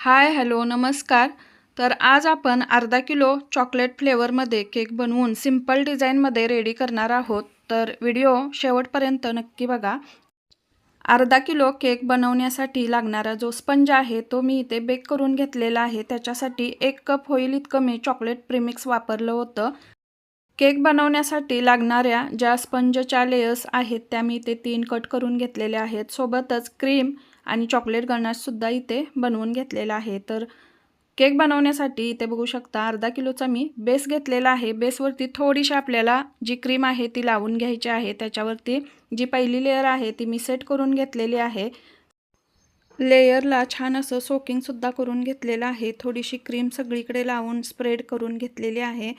Hi hello नमस्कार. तर आज आपण अर्धा किलो चॉकलेट फ्लेवरमध्ये केक बनवून सिंपल डिझाईनमध्ये रेडी करणार आहोत. तर व्हिडिओ शेवटपर्यंत नक्की बघा. अर्धा किलो केक बनवण्यासाठी लागणारा जो स्पंज आहे तो मी इथे बेक करून घेतलेला आहे. त्याच्यासाठी 1 कप होईल इतकं मी चॉकलेट प्रीमिक्स वापरलं होतं. केक बनवण्यासाठी लागणाऱ्या ज्या स्पंजच्या लेयर्स आहेत त्या मी इथे 3 कट करून घेतलेल्या आहेत. सोबतच क्रीम आणि चॉकलेट गनाशसुद्धा इथे बनवून घेतलेला आहे. तर केक बनवण्यासाठी इथे बघू शकता अर्धा किलोचा मी बेस घेतलेला आहे. बेसवरती थोडीशी आपल्याला जी क्रीम आहे ती लावून घ्यायची आहे. त्याच्यावरती जी पहिली लेयर आहे ती मी सेट करून घेतलेली आहे. लेयरला छान असं सोकिंगसुद्धा करून घेतलेलं आहे. थोडीशी क्रीम सगळीकडे लावून स्प्रेड करून घेतलेली आहे.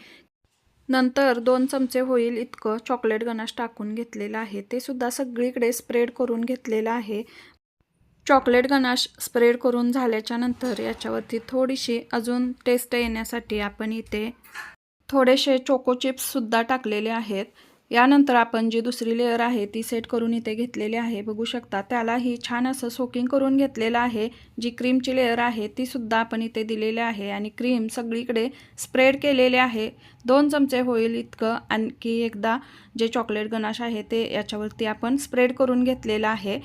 नंतर 2 चमचे होईल इतकं चॉकलेट गनाश टाकून घेतलेलं आहे. ते सुद्धा सगळीकडे स्प्रेड करून घेतलेलं आहे. चॉकलेट गनाश स्प्रेड करून झाल्याच्या नंतर याच्यावरती थोडीशी अजून टेस्ट येण्यासाठी आपण इथे थोडेसे चोको चिप्ससुद्धा टाकलेले आहेत. यानंतर आपण जी दुसरी लेयर आहे ती सेट करून इथे घेतलेली आहे. बघू शकता त्यालाही छान असं सोकिंग करून घेतलेलं आहे. जी क्रीमची लेयर आहे ती सुद्धा आपण इथे दिलेली आहे आणि क्रीम सगळीकडे स्प्रेड केलेले आहे. 2 चमचे होईल इतकं आणखी एकदा जे चॉकलेट गनाश आहे ते याच्यावरती आपण स्प्रेड करून घेतलेलं आहे.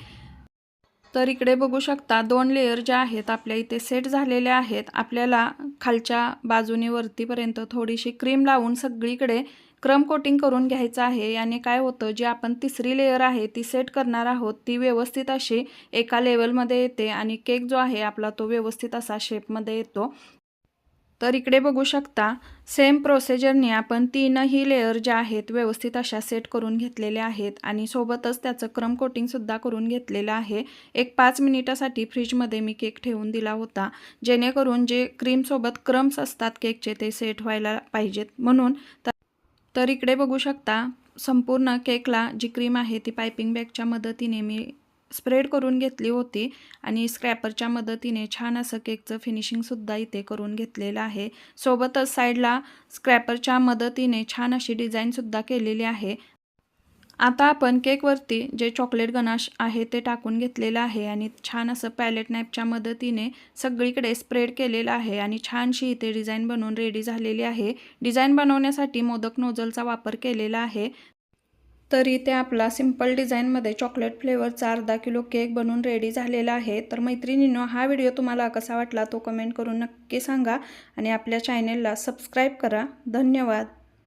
तर इकडे बघू शकता 2 लेयर ज्या आहेत आपल्या इथे सेट झालेल्या आहेत. आपल्याला खालच्या बाजूने वरतीपर्यंत थोडीशी क्रीम लावून सगळीकडे क्रम कोटिंग करून घ्यायचं आहे. याने काय होतं जी आपण तिसरी लेयर आहे ती सेट करणार आहोत ती व्यवस्थित अशी एका लेवलमध्ये येते आणि केक जो आहे आपला तो व्यवस्थित असा शेपमध्ये येतो. तर इकडे बघू शकता सेम प्रोसिजरने आपण 3ही लेयर ज्या आहेत व्यवस्थित अशा सेट करून घेतलेल्या आहेत आणि सोबतच त्याचं क्रम कोटिंगसुद्धा करून घेतलेलं आहे. एक 5 मिनिटासाठी फ्रीजमध्ये मी केक ठेवून दिला होता जेणेकरून जे क्रीमसोबत क्रम्स असतात केकचे ते सेट व्हायला पाहिजेत म्हणून. तर इकडे बघू शकता संपूर्ण केकला जी क्रीम आहे ती पायपिंग बॅगच्या मदतीने मी स्प्रेड करून घेतली होती आणि स्क्रॅपरच्या मदतीने छान असं केकचं फिनिशिंगसुद्धा इथे करून घेतलेलं आहे. सोबतच साईडला स्क्रॅपरच्या मदतीने छान अशी डिझाईनसुद्धा केलेली आहे. आता आपण केकवरती जे चॉकलेट गनाश आहे ते टाकून घेतलेलं आहे आणि छान असं पॅलेट नाईफच्या मदतीने सगळीकडे स्प्रेड केलेलं आहे आणि छानशी इथे डिझाईन बनवून रेडी झालेली आहे. डिझाईन बनवण्यासाठी मोदक नोझलचा वापर केलेला आहे. तर इथे आपला सिंपल डिझाईनमध्ये चॉकलेट फ्लेवरचा अर्धा किलो केक बनवून रेडी झालेला आहे. तर मैत्रिणींनो हा व्हिडिओ तुम्हाला कसा वाटला तो कमेंट करून नक्की सांगा आणि आपल्या चॅनेलला सबस्क्राईब करा. धन्यवाद.